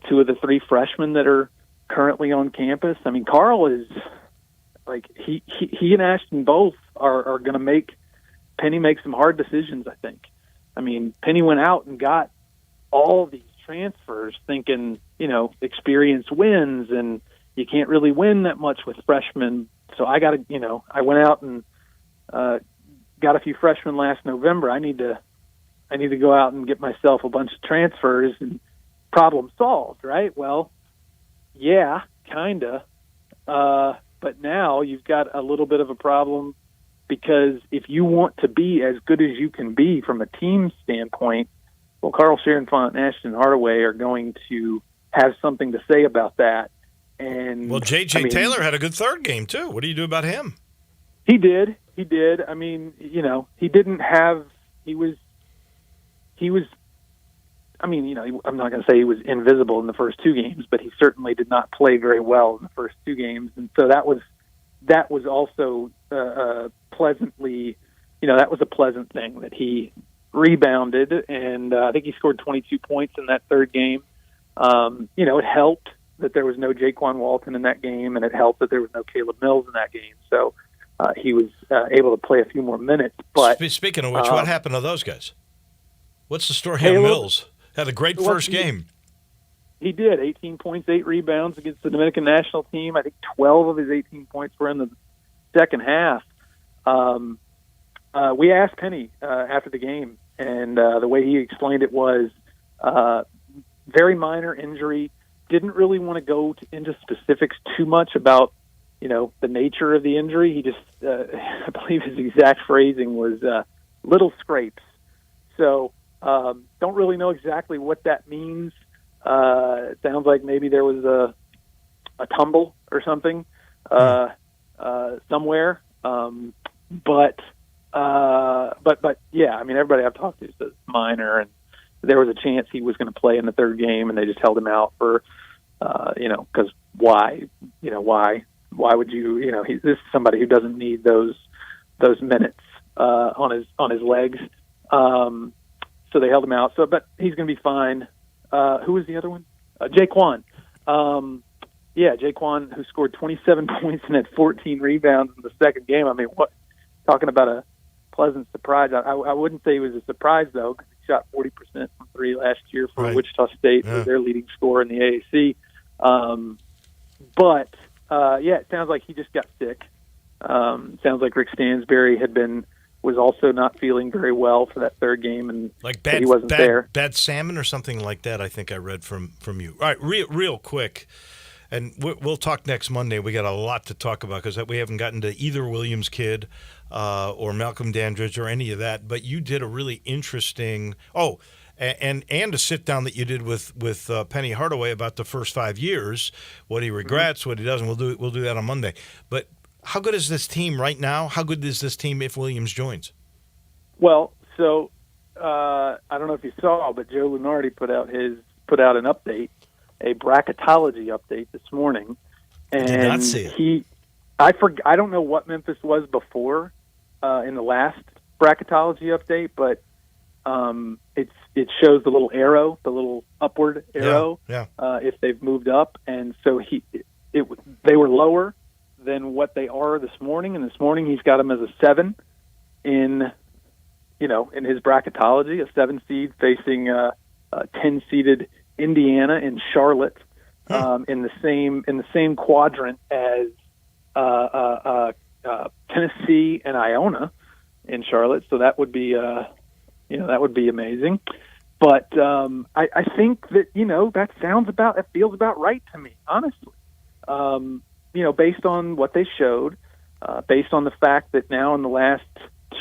2 of the 3 freshmen that are currently on campus. Carl is like he and Ashton both are going to make Penny make some hard decisions. I think. Penny went out and got all these transfers, thinking experience wins, and you can't really win that much with freshmen. So I went out and got a few freshmen last November. I need to go out and get myself a bunch of transfers and problem solved, right? Well, yeah, kinda. But now you've got a little bit of a problem because if you want to be as good as you can be from a team standpoint, well, Carl Scherenfant and Ashton Hardaway are going to have something to say about that. And well, J.J. Taylor had a good third game, too. What do you do about him? He did. I mean, he didn't have – he was – I mean, I'm not going to say he was invisible in the first two games, but he certainly did not play very well in the first two games. And so that was also pleasantly – that was a pleasant thing that he rebounded, and I think he scored 22 points in that third game. It helped that there was no Jaquan Walton in that game, and it helped that there was no Caleb Mills in that game. So he was able to play a few more minutes. But speaking of which, what happened to those guys? What's the story Caleb, on Mills? Had a great first game. He did. 18 points, 8 rebounds against the Dominican national team. I think 12 of his 18 points were in the second half. We asked Penny after the game, and the way he explained it was very minor injury. Didn't really want to go into specifics too much about, the nature of the injury. He just, I believe his exact phrasing was little scrapes. So don't really know exactly what that means. It sounds like maybe there was a tumble or something somewhere. But yeah, I mean, everybody I've talked to says it's minor, and there was a chance he was going to play in the third game, and they just held him out for, because why? Why would you? This is somebody who doesn't need those minutes on his legs. So they held him out. But he's going to be fine. Who was the other one? Jaquan. Jaquan, who scored 27 points and had 14 rebounds in the second game. I mean, what? Talking about a pleasant surprise. I wouldn't say he was a surprise, though, because he shot 40% from three last year for Wichita State, was their leading scorer in the AAC. It sounds like he just got sick. Sounds like Rick Stansberry was also not feeling very well for that third game, and like he wasn't there. Bad salmon or something like that, I think I read from you. All right, real quick, and we'll talk next Monday. We got a lot to talk about because we haven't gotten to either Williams kid or Malcolm Dandridge or any of that, but you did a really interesting and a sit-down that you did with Penny Hardaway about the first 5 years, what he regrets, what he doesn't. We'll do that on Monday. But how good is this team right now? How good is this team if Williams joins? Well, so I don't know if you saw, but Joe Lunardi put out an update, a bracketology update this morning, and did not see it. I don't know what Memphis was before in the last bracketology update, but it shows the little arrow, the little upward arrow, if they've moved up, and so they were lower than what they are this morning, and this morning he's got them as a 7 in his bracketology, a 7 seed facing a 10 seeded Indiana and Charlotte in the same quadrant as Tennessee and Iona in Charlotte. So that would be amazing. But I think that that feels about right to me, honestly. Based on what they showed, based on the fact that now in the last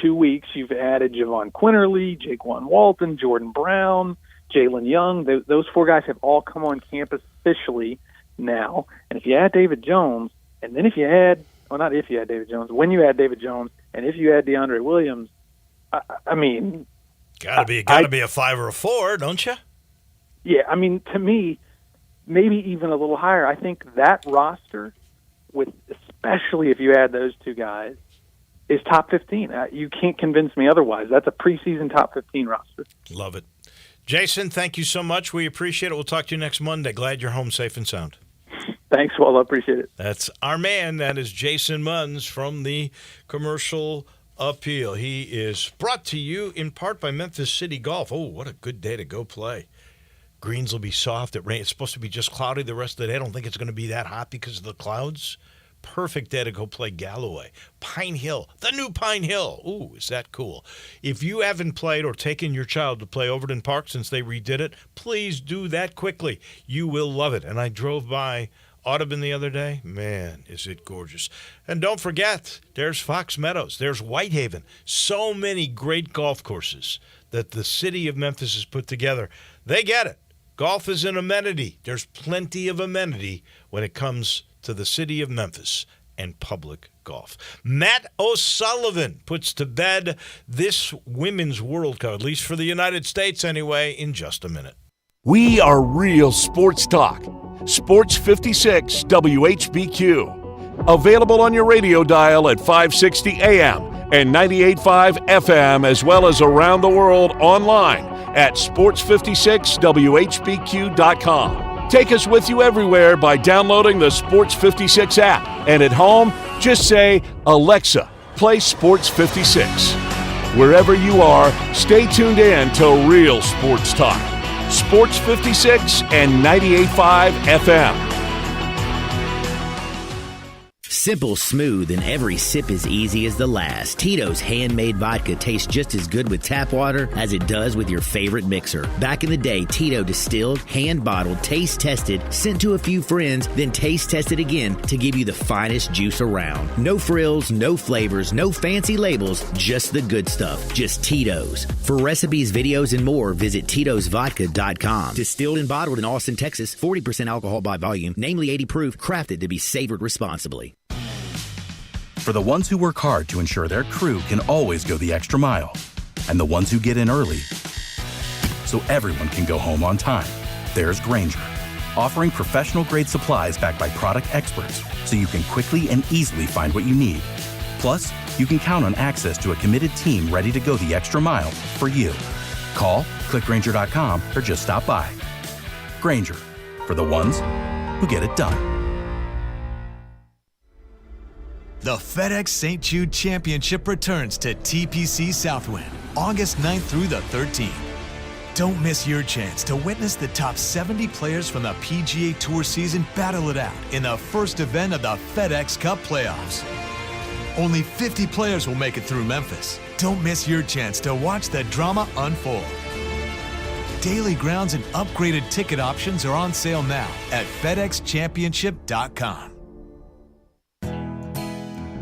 2 weeks you've added Javon Quinterly, Jaquan Walton, Jordan Brown, Jalen Young. Those 4 guys have all come on campus officially now. And if you add David Jones, and then when you add David Jones, and if you add DeAndre Williams, I mean, gotta be a 5 or a 4, don't you? Yeah, I mean, to me, maybe even a little higher. I think that roster, especially if you add those 2 guys, is top 15. You can't convince me otherwise. That's a preseason top 15 roster. Love it. Jason, thank you so much. We appreciate it. We'll talk to you next Monday. Glad you're home safe and sound. Thanks, Wolo. Appreciate it. That's our man. That is Jason Munns from the Commercial Appeal. He is brought to you in part by Memphis City Golf. Oh, what a good day to go play. Greens will be soft. It's supposed to be just cloudy the rest of the day. I don't think it's going to be that hot because of the clouds. Perfect day to go play Galloway. Pine Hill, the new Pine Hill. Ooh, is that cool? If you haven't played or taken your child to play Overton Park since they redid it, please do that quickly. You will love it. And I drove by Audubon the other day. Man, is it gorgeous. And don't forget, there's Fox Meadows. There's Whitehaven. So many great golf courses that the city of Memphis has put together. They get it. Golf is an amenity. There's plenty of amenity when it comes to the city of Memphis and public golf. Matt O'Sullivan puts to bed this Women's World Cup, at least for the United States anyway, in just a minute. We are real sports talk. Sports 56 WHBQ. Available on your radio dial at 560 AM and 98.5 FM, as well as around the world online at sports56whbq.com. Take us with you everywhere by downloading the Sports 56 app. And at home, just say, Alexa, play Sports 56. Wherever you are, stay tuned in to Real Sports Talk. Sports 56 and 98.5 FM. Simple, smooth, and every sip as easy as the last. Tito's handmade vodka tastes just as good with tap water as it does with your favorite mixer. Back in the day, Tito distilled, hand-bottled, taste-tested, sent to a few friends, then taste-tested again to give you the finest juice around. No frills, no flavors, no fancy labels, just the good stuff. Just Tito's. For recipes, videos, and more, visit Tito'sVodka.com. Distilled and bottled in Austin, Texas, 40% alcohol by volume, namely 80 proof, crafted to be savored responsibly. For the ones who work hard to ensure their crew can always go the extra mile, and the ones who get in early so everyone can go home on time, there's Grainger, offering professional-grade supplies backed by product experts so you can quickly and easily find what you need. Plus, you can count on access to a committed team ready to go the extra mile for you. Call, click Grainger.com, or just stop by. Grainger, for the ones who get it done. The FedEx St. Jude Championship returns to TPC Southwind, August 9th through the 13th. Don't miss your chance to witness the top 70 players from the PGA Tour season battle it out in the first event of the FedEx Cup playoffs. Only 50 players will make it through Memphis. Don't miss your chance to watch the drama unfold. Daily grounds and upgraded ticket options are on sale now at FedExChampionship.com.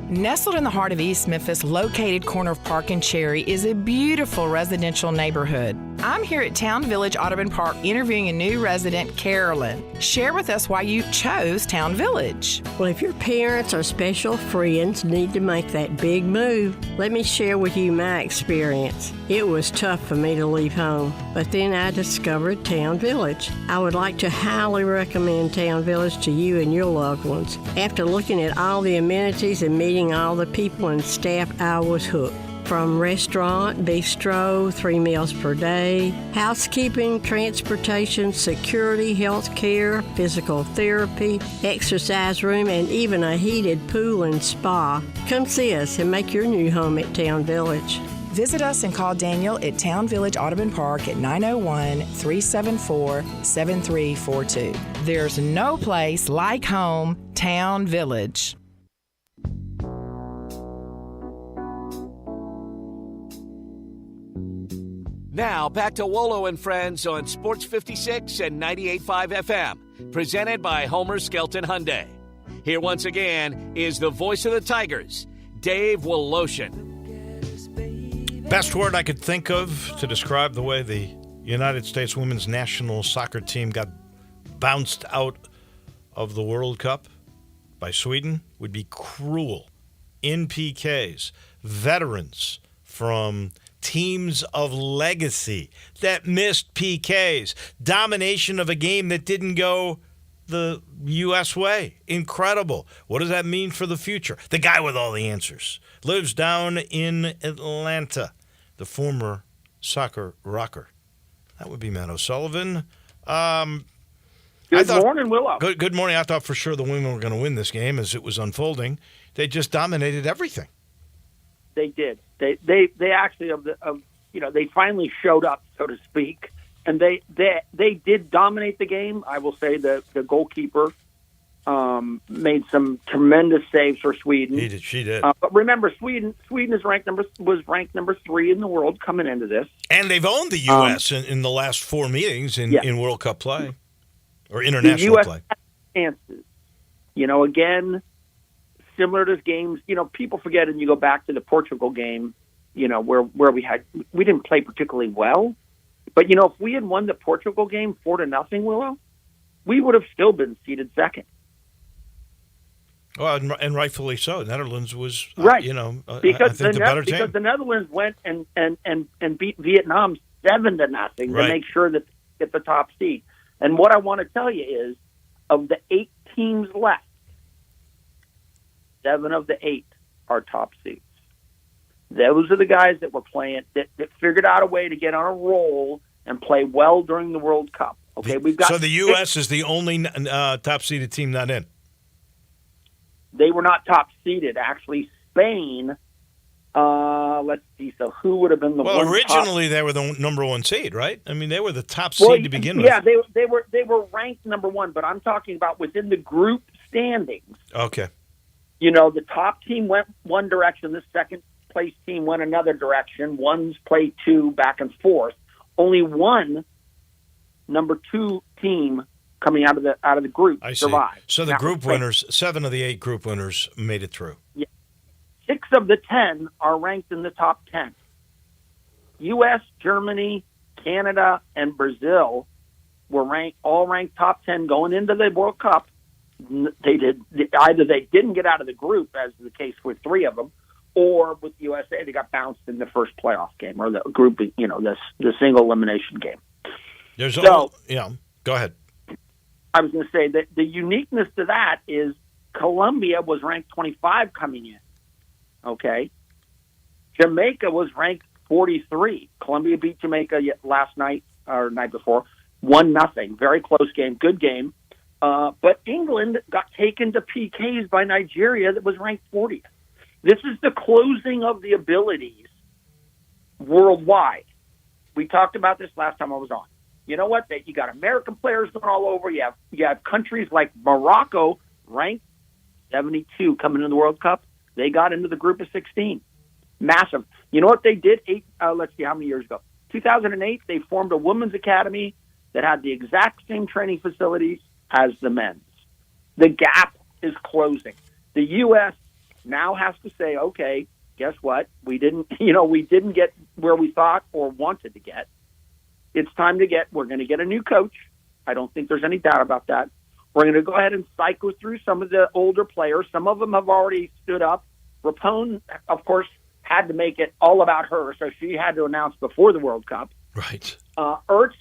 Nestled in the heart of East Memphis, located corner of Park and Cherry, is a beautiful residential neighborhood. I'm here at Town Village Audubon Park interviewing a new resident, Carolyn. Share with us why you chose Town Village. Well, if your parents or special friends need to make that big move, let me share with you my experience. It was tough for me to leave home, but then I discovered Town Village. I would like to highly recommend Town Village to you and your loved ones. After looking at all the amenities and meeting all the people and staff, I was hooked. From restaurant, bistro, 3 meals per day, housekeeping, transportation, security, health care, physical therapy, exercise room, and even a heated pool and spa. Come see us and make your new home at Town Village. Visit us and call Daniel at Town Village Audubon Park at 901-374-7342. There's no place like home, Town Village. Now, back to Wolo and Friends on Sports 56 and 98.5 FM, presented by Homer Skelton Hyundai. Here once again is the voice of the Tigers, Dave Woloshin. Best word I could think of to describe the way the United States women's national soccer team got bounced out of the World Cup by Sweden would be cruel. In PKs, veterans from teams of legacy that missed PKs, domination of a game that didn't go the U.S. way. Incredible. What does that mean for the future? The guy with all the answers lives down in Atlanta, the former soccer rocker. That would be Matt O'Sullivan. Good morning, Willow. Good morning. I thought for sure the women were going to win this game as it was unfolding. They just dominated everything. They did. They actually they finally showed up, so to speak, and they did dominate the game. I will say the goalkeeper made some tremendous saves for Sweden. She did. But remember, Sweden was ranked number 3 in the world coming into this, and they've owned the U.S. in the last 4 meetings in World Cup play or international play. Chances. Again, similar to games, people forget, and you go back to the Portugal game, where we didn't play particularly well. But, if we had won the Portugal game 4-0, Willow, we would have still been seeded second. Well, and rightfully so. Netherlands was, right. Because the better team. Because the Netherlands went and beat Vietnam 7-0 to make sure that they get the top seed. And what I want to tell you is, of the 8 teams left, 7 of the 8 are top seeds. Those are the guys that were playing that figured out a way to get on a roll and play well during the World Cup. Okay, we've got. So the U.S. is the only top seeded team not in. They were not top seeded. Actually, Spain. Let's see. So who would have been the one? Well, originally they were the number 1 seed, right? I mean, they were the top seed to begin with. Yeah, they were ranked number 1, but I'm talking about within the group standings. Okay. The top team went one direction. The second place team went another direction. One's played 2 back and forth. Only one number 2 team coming out of the group survived. So the group winners, 7 of the 8 group winners made it through. Yeah. 6 of the 10 are ranked in the top 10. U.S., Germany, Canada, and Brazil were all ranked top 10 going into the World Cup. Either they didn't get out of the group, as is the case with 3 of them, or with the USA, they got bounced in the first playoff game or the group, the single elimination game. Go ahead. I was going to say that the uniqueness to that is Colombia was ranked 25 coming in. Okay. Jamaica was ranked 43. Colombia beat Jamaica last night or night before, 1-0. Very close game, good game. But England got taken to PKs by Nigeria that was ranked 40th. This is the closing of the abilities worldwide. We talked about this last time I was on. You know what? You got American players going all over. You have countries like Morocco ranked 72 coming into the World Cup. They got into the group of 16. Massive. You know what they did? Let's see, how many years ago? 2008, they formed a women's academy that had the exact same training facilities as the men's. The gap is closing. The U.S. now has to say, okay, guess what? We didn't get where we thought or wanted to get. It's time to we're going to get a new coach. I don't think there's any doubt about that. We're going to go ahead and cycle through some of the older players. Some of them have already stood up. Rapone, of course, had to make it all about her, so she had to announce before the World Cup. Right. Ertz,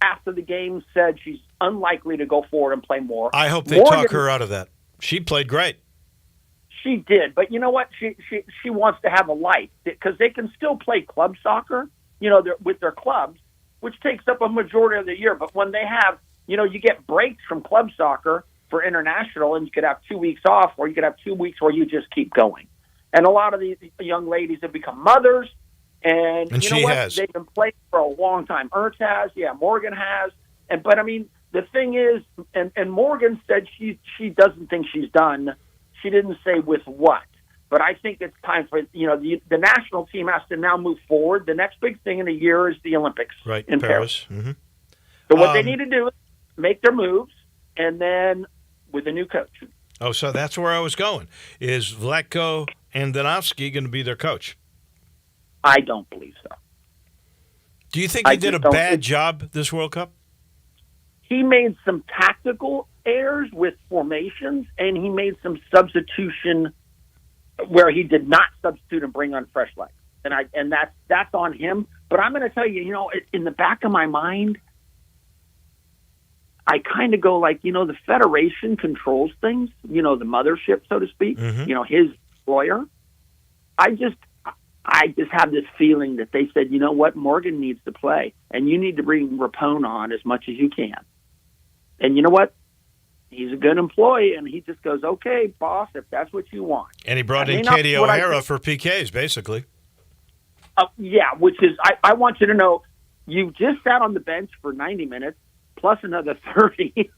after the game, said she's unlikely to go forward and play more. I hope they talk her out of that. She played great. She did, but you know what? She wants to have a life because they can still play club soccer, with their clubs, which takes up a majority of the year. But when they have, you get breaks from club soccer for international, and you could have 2 weeks off, or you could have 2 weeks where you just keep going. And a lot of these young ladies have become mothers, and you know what? They've been playing for a long time. Ernst has, Morgan has, but I mean, the thing is, and Morgan said she doesn't think she's done. She didn't say with what, but I think it's time for the national team has to now move forward. The next big thing in a year is the Olympics, right, in Paris. Mm-hmm. So what they need to do is make their moves, and then with a new coach. Oh, so that's where I was going. Is Vlatko Andonovski going to be their coach? I don't believe so. Do you think he did a bad job this World Cup? He made some tactical errors with formations, and he made some substitution where he did not substitute and bring on fresh legs. And that's on him. But I'm going to tell you, in the back of my mind, I kind of go like, the Federation controls things, the mothership, so to speak, his employer. I just have this feeling that they said, you know what, Morgan needs to play, and you need to bring Rapone on as much as you can. And you know what? He's a good employee, and he just goes, okay, boss, if that's what you want. And he brought in Katie O'Hara for PKs, basically. Which is, I want you to know, you just sat on the bench for 90 minutes, plus another 30.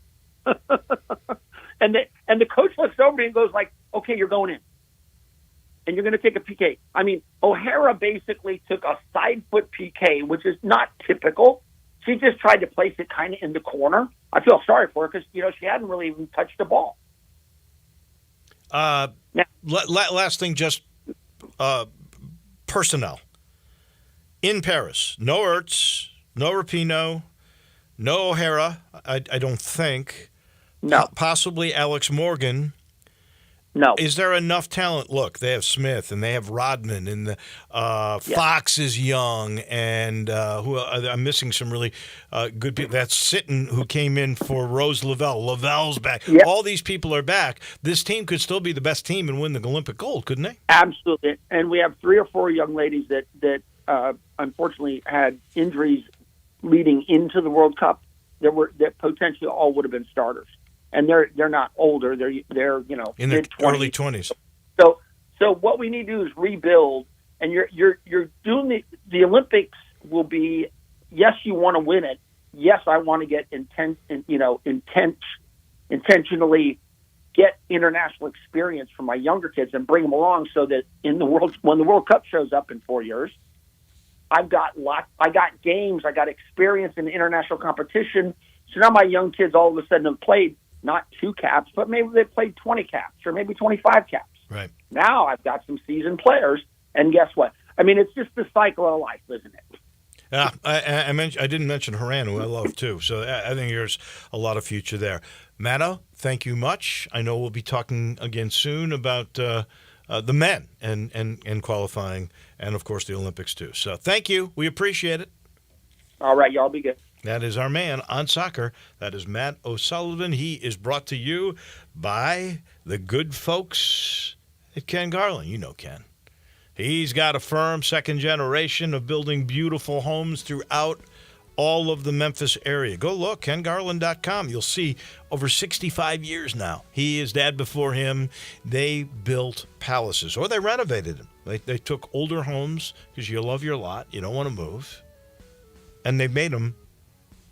and the coach looks over and goes like, okay, you're going in. And you're going to take a PK. I mean, O'Hara basically took a side foot PK, which is not typical. She just tried to place it kind of in the corner. I feel sorry for her because, she hadn't really even touched the ball. Last thing, just personnel. In Paris, no Ertz, no Rapinoe, no O'Hara, I don't think. No. Possibly Alex Morgan. No. Is there enough talent? Look, they have Smith and they have Rodman and Fox is young and I'm missing some really good people. That's Sitton who came in for Rose Lavelle. Lavelle's back. Yep. All these people are back. This team could still be the best team and win the Olympic gold, couldn't they? Absolutely. And we have 3 or 4 young ladies that unfortunately had injuries leading into the World Cup that potentially all would have been starters. And they're not older. They're in their mid-20s. early 20s. So what we need to do is rebuild. And you're doing the Olympics will be, yes, you want to win it. Yes, I want to get intentionally get international experience from my younger kids and bring them along so that when the World Cup shows up in 4 years, I got games, I got experience in international competition. So now my young kids all of a sudden have played not 2 caps, but maybe they played 20 caps or maybe 25 caps. Right. Now I've got some seasoned players, and guess what? I mean, it's just the cycle of life, isn't it? I didn't mention Haran, who I love too. So I think there's a lot of future there. Matto, thank you much. I know we'll be talking again soon about the men and qualifying, and of course the Olympics too. So thank you. We appreciate it. All right, y'all be good. That is our man on soccer. That is Matt O'Sullivan. He is brought to you by the good folks at Ken Garland. You know Ken. He's got a firm, second generation of building beautiful homes throughout all of the Memphis area. Go look, kengarland.com. You'll see over 65 years now. He, his dad before him, they built palaces, or they renovated them. They took older homes because you love your lot. You don't want to move. And they made them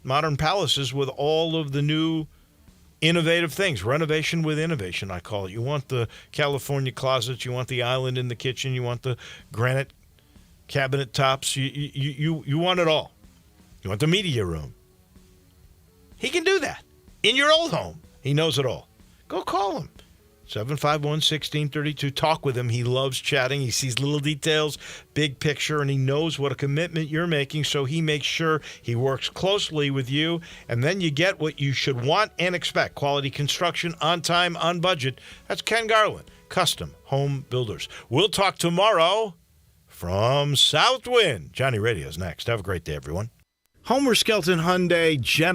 modern palaces with all of the new innovative things. Renovation with innovation, I call it. You want the California closets. You want the island in the kitchen. You want the granite cabinet tops. You want it all. You want the media room. He can do that in your old home. He knows it all. Go call him. 751-1632. Talk with him. He loves chatting. He sees little details, big picture, and he knows what a commitment you're making, so he makes sure he works closely with you, and then you get what you should want and expect. Quality construction, on time, on budget. That's Ken Garland, Custom Home Builders. We'll talk tomorrow from Southwind. Johnny Radio's next. Have a great day, everyone. Homer Skelton Hyundai,